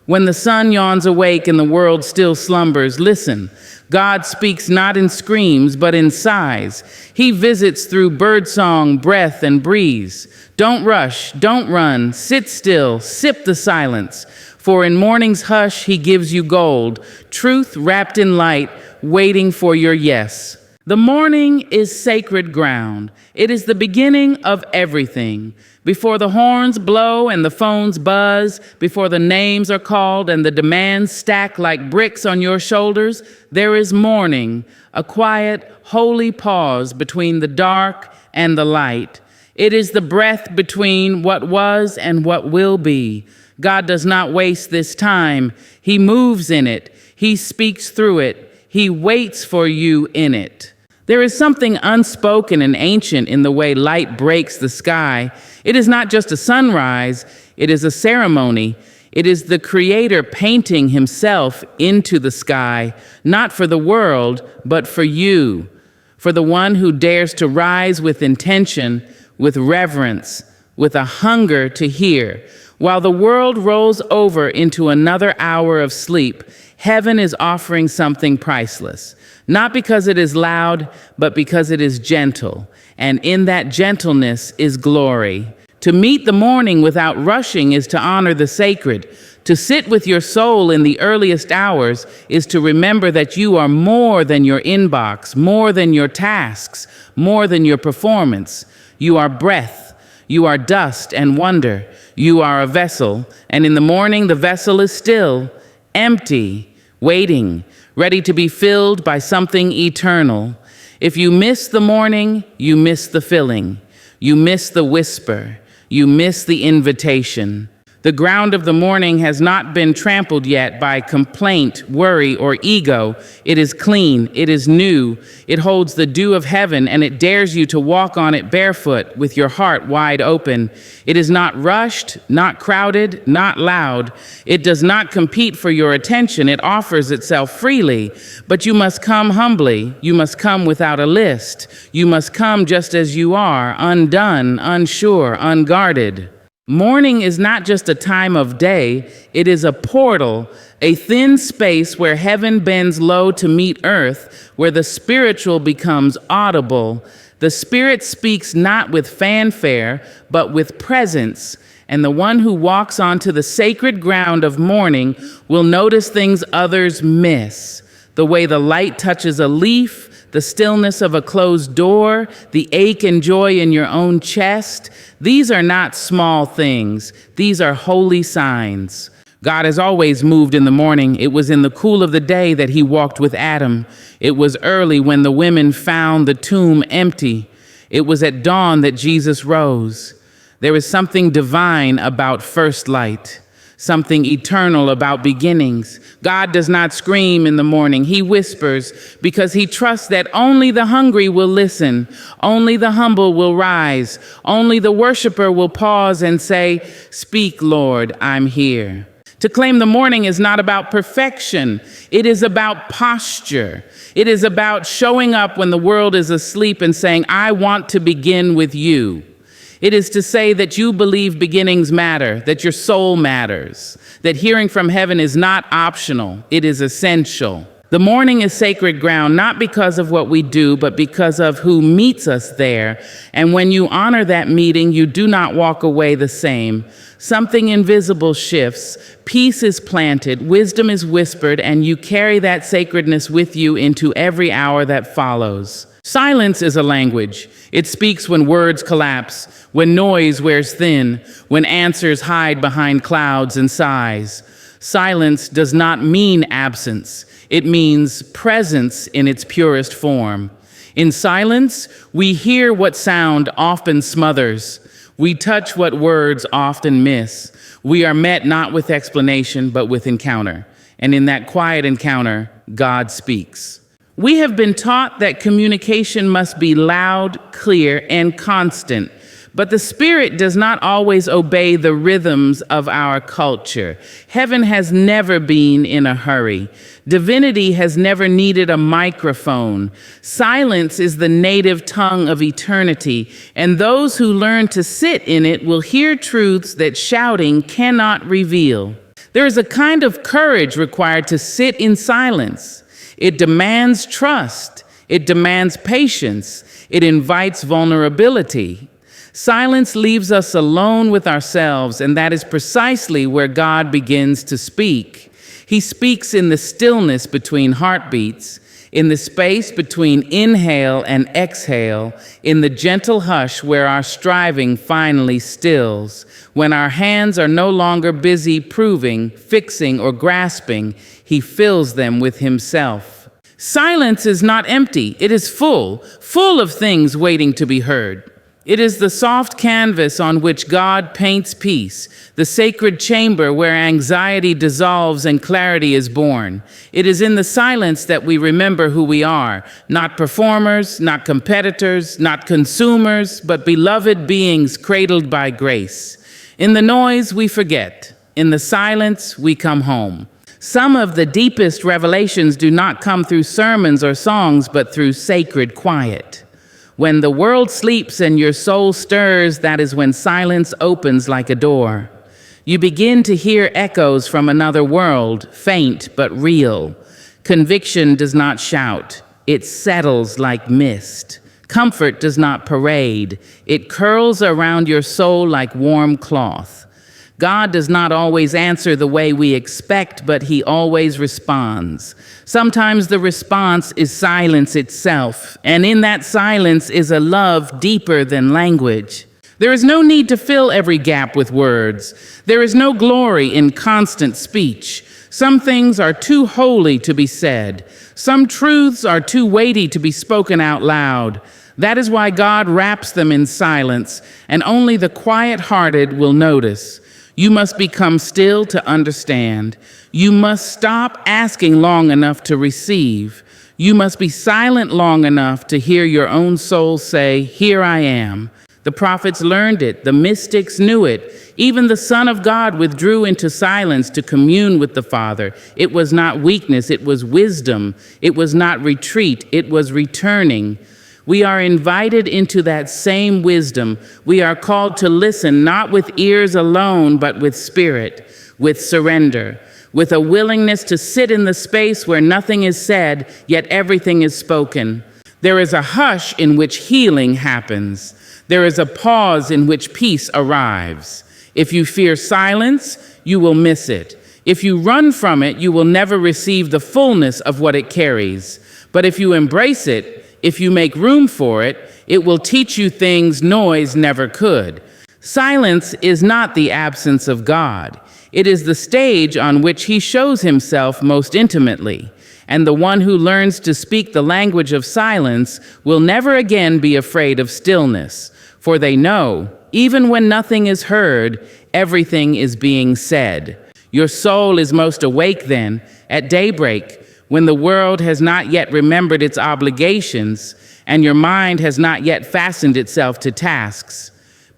When the sun yawns awake and the world still slumbers, listen. God speaks not in screams, but in sighs. He visits through birdsong, breath, and breeze. Don't rush, don't run, sit still, sip the silence. For in morning's hush, he gives you gold, truth wrapped in light, waiting for your yes. The morning is sacred ground. It is the beginning of everything. Before the horns blow and the phones buzz, before the names are called and the demands stack like bricks on your shoulders, there is morning, a quiet, holy pause between the dark and the light. It is the breath between what was and what will be. God does not waste this time. He moves in it. He speaks through it. He waits for you in it. There is something unspoken and ancient in the way light breaks the sky. It is not just a sunrise, it is a ceremony. It is the Creator painting himself into the sky, not for the world, but for you, for the one who dares to rise with intention, with reverence, with a hunger to hear. While the world rolls over into another hour of sleep, heaven is offering something priceless. Not because it is loud, but because it is gentle. And in that gentleness is glory. To meet the morning without rushing is to honor the sacred. To sit with your soul in the earliest hours is to remember that you are more than your inbox, more than your tasks, more than your performance. You are breath. You are dust and wonder. You are a vessel. And in the morning, the vessel is still, empty, waiting, ready to be filled by something eternal. If you miss the morning, you miss the filling. You miss the whisper. You miss the invitation. The ground of the morning has not been trampled yet by complaint, worry, or ego. It is clean. It is new. It holds the dew of heaven, and it dares you to walk on it barefoot with your heart wide open. It is not rushed, not crowded, not loud. It does not compete for your attention. It offers itself freely. But you must come humbly. You must come without a list. You must come just as you are, undone, unsure, unguarded. Morning is not just a time of day, it is a portal, a thin space where heaven bends low to meet earth, where the spiritual becomes audible. The Spirit speaks not with fanfare, but with presence. And the one who walks onto the sacred ground of morning will notice things others miss. The way the light touches a leaf, the stillness of a closed door, the ache and joy in your own chest. These are not small things. These are holy signs. God has always moved in the morning. It was in the cool of the day that he walked with Adam. It was early when the women found the tomb empty. It was at dawn that Jesus rose. There is something divine about first light. Something eternal about beginnings. God does not scream in the morning. He whispers because he trusts that only the hungry will listen. Only the humble will rise. Only the worshiper will pause and say, "Speak, Lord, I'm here." To claim the morning is not about perfection. It is about posture. It is about showing up when the world is asleep and saying, "I want to begin with you." It is to say that you believe beginnings matter, that your soul matters, that hearing from heaven is not optional, it is essential. The morning is sacred ground, not because of what we do, but because of who meets us there. And when you honor that meeting, you do not walk away the same. Something invisible shifts, peace is planted, wisdom is whispered, and you carry that sacredness with you into every hour that follows. Silence is a language. It speaks when words collapse, when noise wears thin, when answers hide behind clouds and sighs. Silence does not mean absence. It means presence in its purest form. In silence, we hear what sound often smothers. We touch what words often miss. We are met not with explanation, but with encounter. And in that quiet encounter, God speaks. We have been taught that communication must be loud, clear, and constant. But the Spirit does not always obey the rhythms of our culture. Heaven has never been in a hurry. Divinity has never needed a microphone. Silence is the native tongue of eternity, and those who learn to sit in it will hear truths that shouting cannot reveal. There is a kind of courage required to sit in silence. It demands trust. It demands patience. It invites vulnerability. Silence leaves us alone with ourselves, and that is precisely where God begins to speak. He speaks in the stillness between heartbeats, in the space between inhale and exhale, in the gentle hush where our striving finally stills. When our hands are no longer busy proving, fixing, or grasping, He fills them with Himself. Silence is not empty. It is full of things waiting to be heard. It is the soft canvas on which God paints peace, the sacred chamber where anxiety dissolves and clarity is born. It is in the silence that we remember who we are, not performers, not competitors, not consumers, but beloved beings cradled by grace. In the noise, we forget. In the silence, we come home. Some of the deepest revelations do not come through sermons or songs, but through sacred quiet. When the world sleeps and your soul stirs, that is when silence opens like a door. You begin to hear echoes from another world, faint but real. Conviction does not shout. It settles like mist. Comfort does not parade. It curls around your soul like warm cloth. God does not always answer the way we expect, but He always responds. Sometimes the response is silence itself, and in that silence is a love deeper than language. There is no need to fill every gap with words. There is no glory in constant speech. Some things are too holy to be said. Some truths are too weighty to be spoken out loud. That is why God wraps them in silence, and only the quiet-hearted will notice. You must become still to understand. You must stop asking long enough to receive. You must be silent long enough to hear your own soul say, "Here I am." The prophets learned it. The mystics knew it. Even the Son of God withdrew into silence to commune with the Father. It was not weakness, it was wisdom. It was not retreat, it was returning. We are invited into that same wisdom. We are called to listen, not with ears alone, but with spirit, with surrender, with a willingness to sit in the space where nothing is said, yet everything is spoken. There is a hush in which healing happens. There is a pause in which peace arrives. If you fear silence, you will miss it. If you run from it, you will never receive the fullness of what it carries. But if you embrace it, if you make room for it, it will teach you things noise never could. Silence is not the absence of God. It is the stage on which He shows Himself most intimately. And the one who learns to speak the language of silence will never again be afraid of stillness. For they know, even when nothing is heard, everything is being said. Your soul is most awake then, at daybreak, when the world has not yet remembered its obligations and your mind has not yet fastened itself to tasks.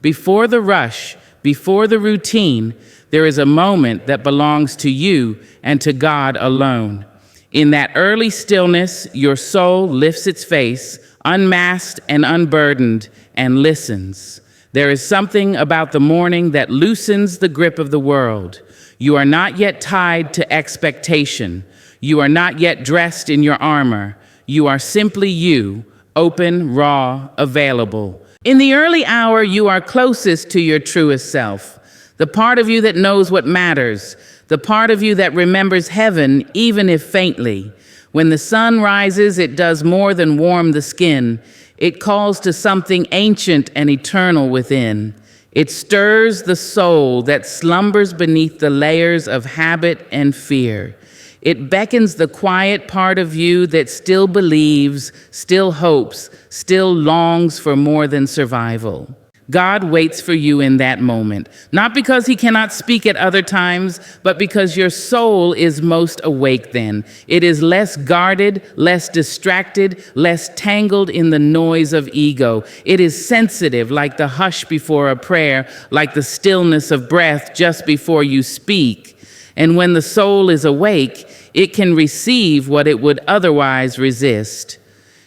Before the rush, before the routine, there is a moment that belongs to you and to God alone. In that early stillness, your soul lifts its face, unmasked and unburdened, and listens. There is something about the morning that loosens the grip of the world. You are not yet tied to expectation. You are not yet dressed in your armor. You are simply you, open, raw, available. In the early hour, you are closest to your truest self, the part of you that knows what matters, the part of you that remembers heaven, even if faintly. When the sun rises, it does more than warm the skin. It calls to something ancient and eternal within. It stirs the soul that slumbers beneath the layers of habit and fear. It beckons the quiet part of you that still believes, still hopes, still longs for more than survival. God waits for you in that moment, not because He cannot speak at other times, but because your soul is most awake then. It is less guarded, less distracted, less tangled in the noise of ego. It is sensitive like the hush before a prayer, like the stillness of breath just before you speak. And when the soul is awake, it can receive what it would otherwise resist.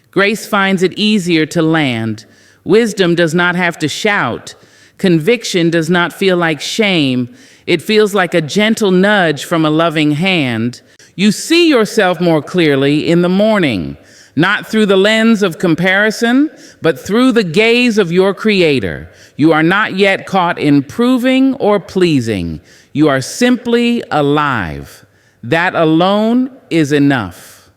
Grace finds it easier to land. Wisdom does not have to shout. Conviction does not feel like shame. It feels like a gentle nudge from a loving hand. You see yourself more clearly in the morning, not through the lens of comparison, but through the gaze of your Creator. You are not yet caught in proving or pleasing. You are simply alive. That alone is enough.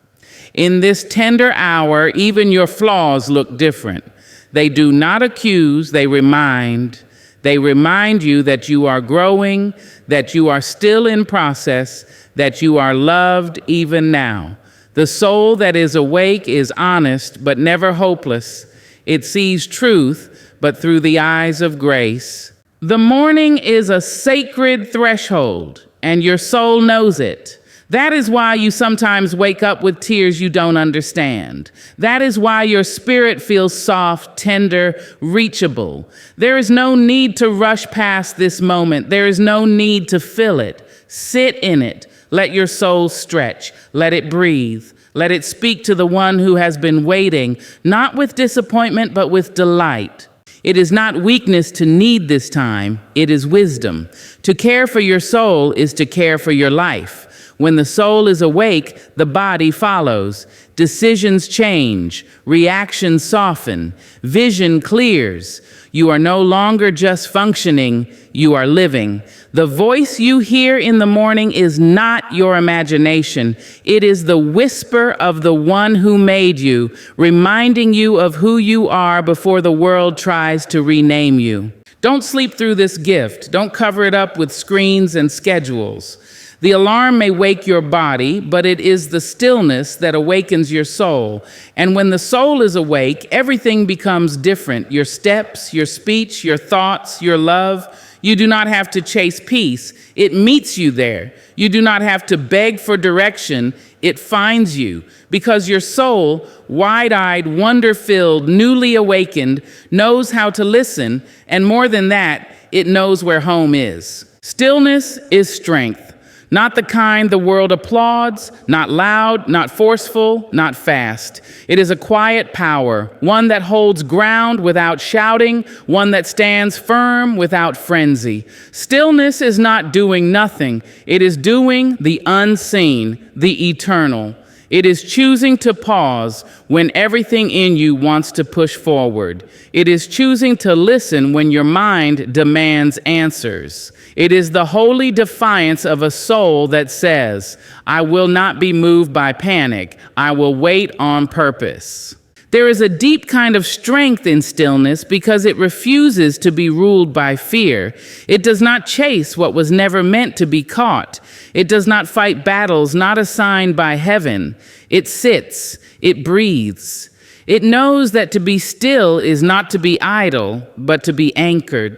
In this tender hour, even your flaws look different. They do not accuse, they remind. They remind you that you are growing, that you are still in process, that you are loved even now. The soul that is awake is honest, but never hopeless. It sees truth, but through the eyes of grace. The morning is a sacred threshold, and your soul knows it. That is why you sometimes wake up with tears you don't understand. That is why your spirit feels soft, tender, reachable. There is no need to rush past this moment. There is no need to fill it. Sit in it. Let your soul stretch. Let it breathe. Let it speak to the one who has been waiting, not with disappointment, but with delight. It is not weakness to need this time. It is wisdom. To care for your soul is to care for your life. When the soul is awake, the body follows. Decisions change, reactions soften, vision clears. You are no longer just functioning, you are living. The voice you hear in the morning is not your imagination. It is the whisper of the one who made you, reminding you of who you are before the world tries to rename you. Don't sleep through this gift. Don't cover it up with screens and schedules. The alarm may wake your body, but it is the stillness that awakens your soul. And when the soul is awake, everything becomes different. Your steps, your speech, your thoughts, your love. You do not have to chase peace. It meets you there. You do not have to beg for direction. It finds you. Because your soul, wide-eyed, wonder-filled, newly awakened, knows how to listen. And more than that, it knows where home is. Stillness is strength. Not the kind the world applauds, not loud, not forceful, not fast. It is a quiet power, one that holds ground without shouting, one that stands firm without frenzy. Stillness is not doing nothing. It is doing the unseen, the eternal. It is choosing to pause when everything in you wants to push forward. It is choosing to listen when your mind demands answers. It is the holy defiance of a soul that says, I will not be moved by panic. I will wait on purpose. There is a deep kind of strength in stillness because it refuses to be ruled by fear. It does not chase what was never meant to be caught. It does not fight battles not assigned by heaven. It sits. It breathes. It knows that to be still is not to be idle, but to be anchored.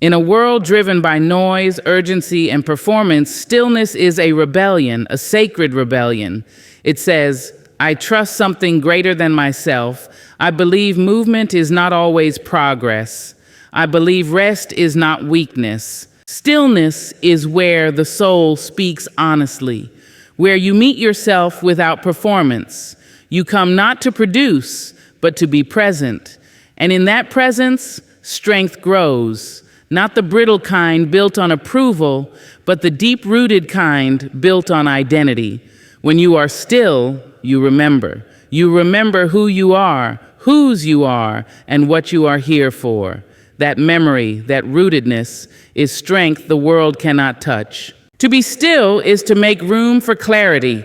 In a world driven by noise, urgency, and performance, stillness is a rebellion, a sacred rebellion. It says, I trust something greater than myself. I believe movement is not always progress. I believe rest is not weakness. Stillness is where the soul speaks honestly, where you meet yourself without performance. You come not to produce, but to be present. And in that presence, strength grows, not the brittle kind built on approval, but the deep-rooted kind built on identity. When you are still, you remember. You remember who you are, whose you are, and what you are here for. That memory, that rootedness, is strength the world cannot touch. To be still is to make room for clarity.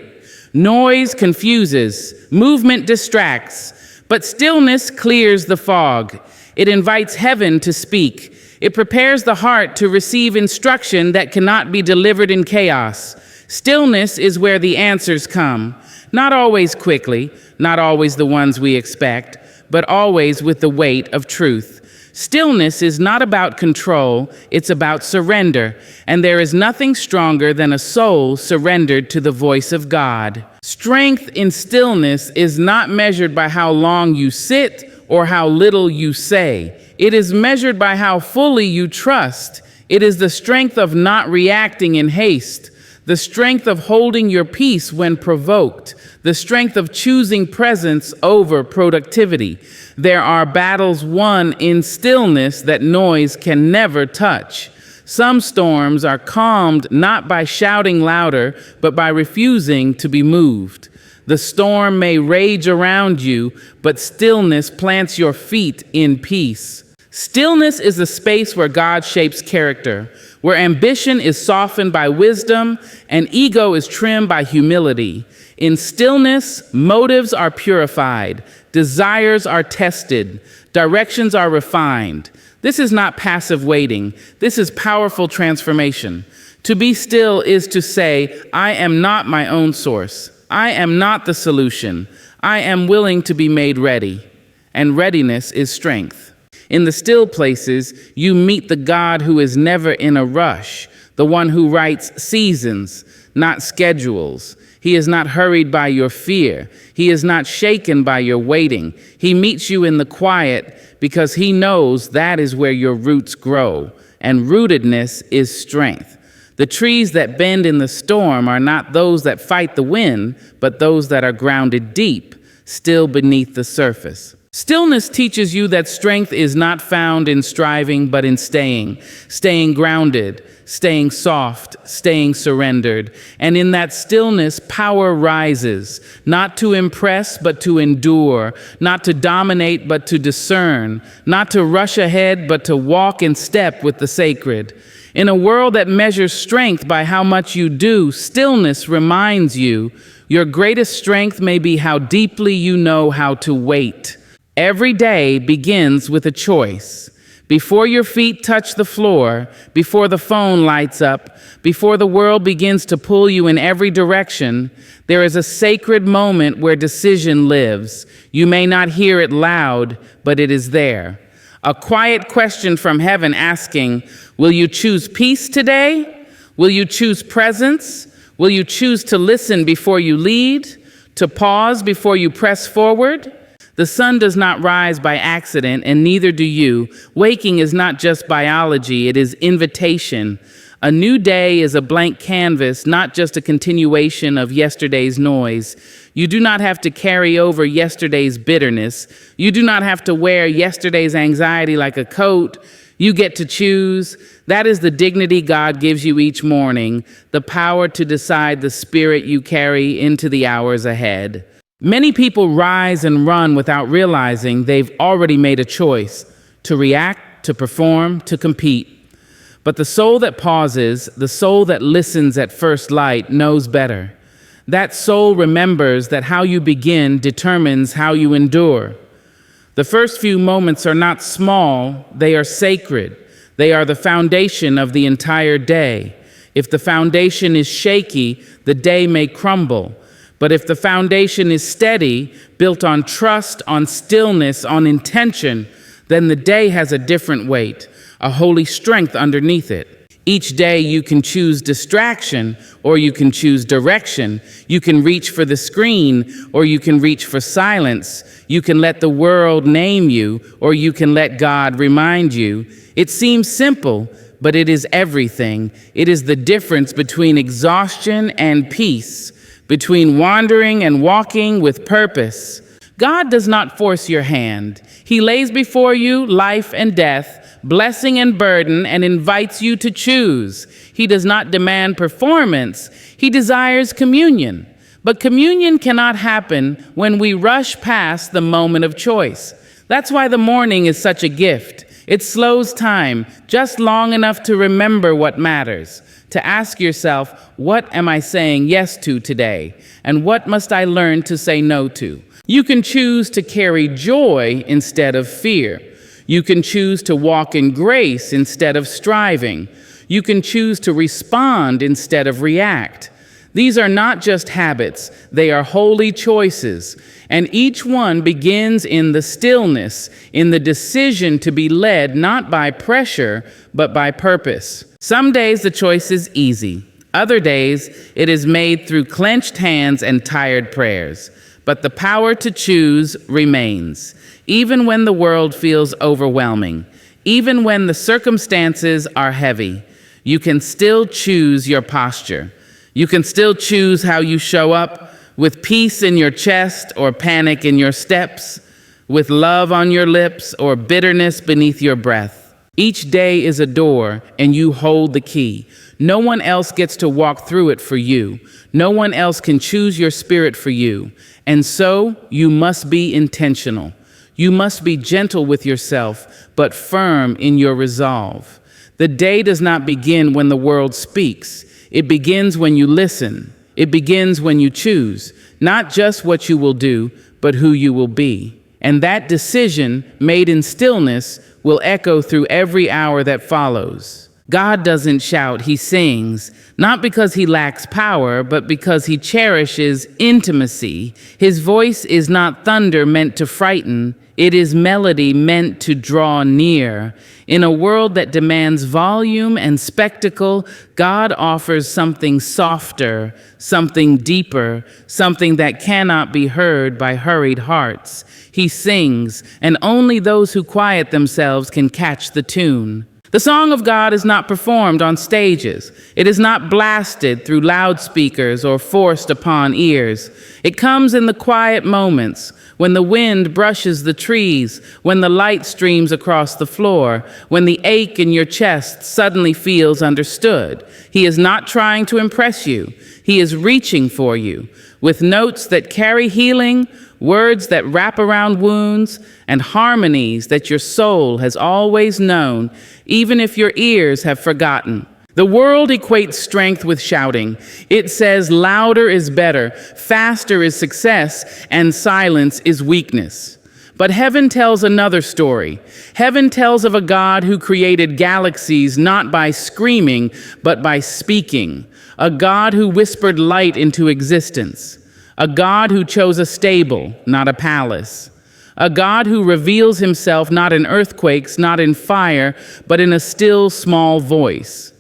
Noise confuses, movement distracts, but stillness clears the fog. It invites heaven to speak. It prepares the heart to receive instruction that cannot be delivered in chaos. Stillness is where the answers come. Not always quickly, not always the ones we expect, but always with the weight of truth. Stillness is not about control, it's about surrender, and there is nothing stronger than a soul surrendered to the voice of God. Strength in stillness is not measured by how long you sit or how little you say. It is measured by how fully you trust. It is the strength of not reacting in haste, the strength of holding your peace when provoked, the strength of choosing presence over productivity. There are battles won in stillness that noise can never touch. Some storms are calmed not by shouting louder, but by refusing to be moved. The storm may rage around you, but stillness plants your feet in peace. Stillness is the space where God shapes character, where ambition is softened by wisdom and ego is trimmed by humility. In stillness, motives are purified, desires are tested, directions are refined. This is not passive waiting. This is powerful transformation. To be still is to say, I am not my own source. I am not the solution. I am willing to be made ready. And readiness is strength. In the still places, you meet the God who is never in a rush, the one who writes seasons, not schedules. He is not hurried by your fear. He is not shaken by your waiting. He meets you in the quiet because he knows that is where your roots grow, and rootedness is strength. The trees that bend in the storm are not those that fight the wind, but those that are grounded deep, still beneath the surface. Stillness teaches you that strength is not found in striving, but in staying grounded, staying soft, staying surrendered. And in that stillness, power rises, not to impress, but to endure, not to dominate, but to discern, not to rush ahead, but to walk in step with the sacred. In a world that measures strength by how much you do, stillness reminds you your greatest strength may be how deeply you know how to wait. Every day begins with a choice. Before your feet touch the floor, before the phone lights up, before the world begins to pull you in every direction, there is a sacred moment where decision lives. You may not hear it loud, but it is there. A quiet question from heaven asking, will you choose peace today? Will you choose presence? Will you choose to listen before you lead? To pause before you press forward? The sun does not rise by accident, and neither do you. Waking is not just biology, it is invitation. A new day is a blank canvas, not just a continuation of yesterday's noise. You do not have to carry over yesterday's bitterness. You do not have to wear yesterday's anxiety like a coat. You get to choose. That is the dignity God gives you each morning, the power to decide the spirit you carry into the hours ahead. Many people rise and run without realizing they've already made a choice to react, to perform, to compete. But the soul that pauses, the soul that listens at first light, knows better. That soul remembers that how you begin determines how you endure. The first few moments are not small, they are sacred. They are the foundation of the entire day. If the foundation is shaky, the day may crumble. But if the foundation is steady, built on trust, on stillness, on intention, then the day has a different weight, a holy strength underneath it. Each day you can choose distraction or you can choose direction. You can reach for the screen or you can reach for silence. You can let the world name you or you can let God remind you. It seems simple, but it is everything. It is the difference between exhaustion and peace, between wandering and walking with purpose. God does not force your hand. He lays before you life and death, blessing and burden, and invites you to choose. He does not demand performance. He desires communion. But communion cannot happen when we rush past the moment of choice. That's why the morning is such a gift. It slows time just long enough to remember what matters, to ask yourself, what am I saying yes to today? And what must I learn to say no to? You can choose to carry joy instead of fear. You can choose to walk in grace instead of striving. You can choose to respond instead of react. These are not just habits, they are holy choices. And each one begins in the stillness, in the decision to be led not by pressure, but by purpose. Some days the choice is easy. Other days it is made through clenched hands and tired prayers. But the power to choose remains, even when the world feels overwhelming, even when the circumstances are heavy. You can still choose your posture. You can still choose how you show up, with peace in your chest or panic in your steps, with love on your lips or bitterness beneath your breath. Each day is a door, and you hold the key. No one else gets to walk through it for you. No one else can choose your spirit for you. And so, you must be intentional. You must be gentle with yourself, but firm in your resolve. The day does not begin when the world speaks. It begins when you listen. It begins when you choose, not just what you will do, but who you will be. And that decision, made in stillness, will echo through every hour that follows. God doesn't shout, he sings, not because he lacks power, but because he cherishes intimacy. His voice is not thunder meant to frighten, it is melody meant to draw near. In a world that demands volume and spectacle, God offers something softer, something deeper, something that cannot be heard by hurried hearts. He sings, and only those who quiet themselves can catch the tune. The song of God is not performed on stages. It is not blasted through loudspeakers or forced upon ears. It comes in the quiet moments, when the wind brushes the trees, when the light streams across the floor, when the ache in your chest suddenly feels understood. He is not trying to impress you. He is reaching for you, with notes that carry healing, words that wrap around wounds, and harmonies that your soul has always known, even if your ears have forgotten. The world equates strength with shouting. It says louder is better, faster is success, and silence is weakness. But heaven tells another story. Heaven tells of a God who created galaxies not by screaming, but by speaking. A God who whispered light into existence. A God who chose a stable, not a palace. A God who reveals himself not in earthquakes, not in fire, but in a still, small voice.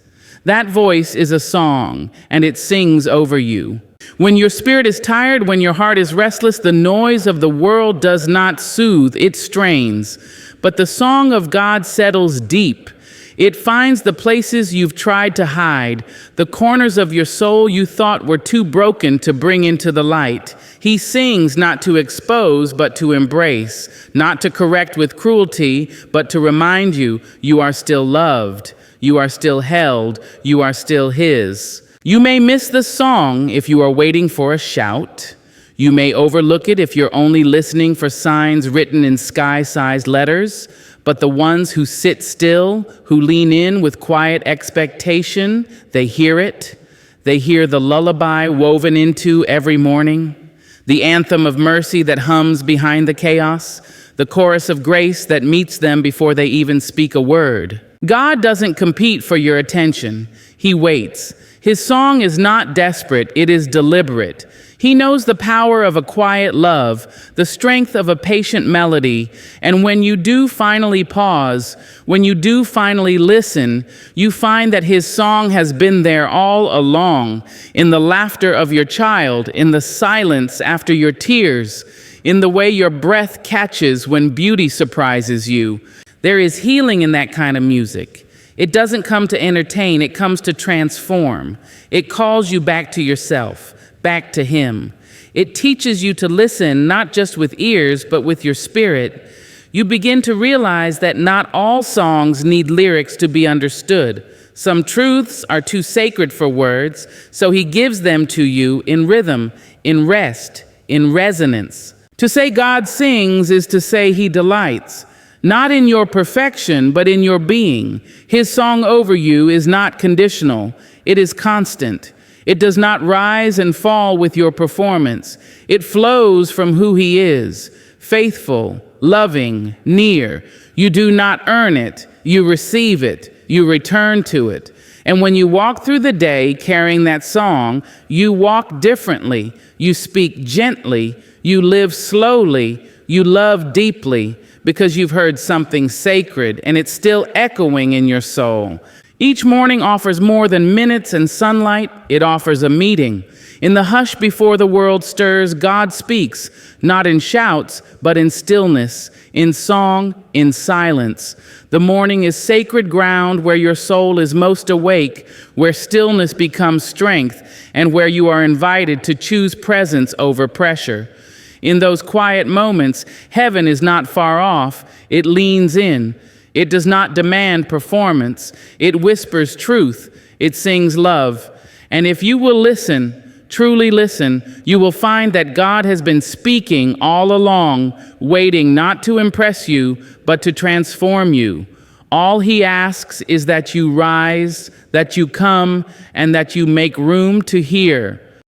That voice is a song, and it sings over you. When your spirit is tired, when your heart is restless, the noise of the world does not soothe, it strains. But the song of God settles deep. It finds the places you've tried to hide, the corners of your soul you thought were too broken to bring into the light. He sings not to expose, but to embrace, not to correct with cruelty, but to remind you, you are still loved, you are still held, you are still his. You may miss the song if you are waiting for a shout. You may overlook it if you're only listening for signs written in sky-sized letters. But the ones who sit still, who lean in with quiet expectation, they hear it. They hear the lullaby woven into every morning, the anthem of mercy that hums behind the chaos, the chorus of grace that meets them before they even speak a word. God doesn't compete for your attention. He waits. His song is not desperate, it is deliberate. He knows the power of a quiet love, the strength of a patient melody, and when you do finally pause, when you do finally listen, you find that his song has been there all along, in the laughter of your child, in the silence after your tears, in the way your breath catches when beauty surprises you. There is healing in that kind of music. It doesn't come to entertain, it comes to transform. It calls you back to yourself. Back to him. It teaches you to listen not just with ears, but with your spirit. You begin to realize that not all songs need lyrics to be understood. Some truths are too sacred for words, so he gives them to you in rhythm, in rest, in resonance. To say God sings is to say he delights, not in your perfection, but in your being. His song over you is not conditional, it is constant. It does not rise and fall with your performance. It flows from who he is, faithful, loving, near. You do not earn it, you receive it, you return to it. And when you walk through the day carrying that song, you walk differently, you speak gently, you live slowly, you love deeply, because you've heard something sacred and it's still echoing in your soul. Each morning offers more than minutes and sunlight, it offers a meeting. In the hush before the world stirs, God speaks, not in shouts, but in stillness, in song, in silence. The morning is sacred ground where your soul is most awake, where stillness becomes strength, and where you are invited to choose presence over pressure. In those quiet moments, heaven is not far off. It leans in. It does not demand performance. It whispers truth. It sings love. And if you will listen, truly listen, you will find that God has been speaking all along, waiting not to impress you, but to transform you. All he asks is that you rise, that you come, and that you make room to hear.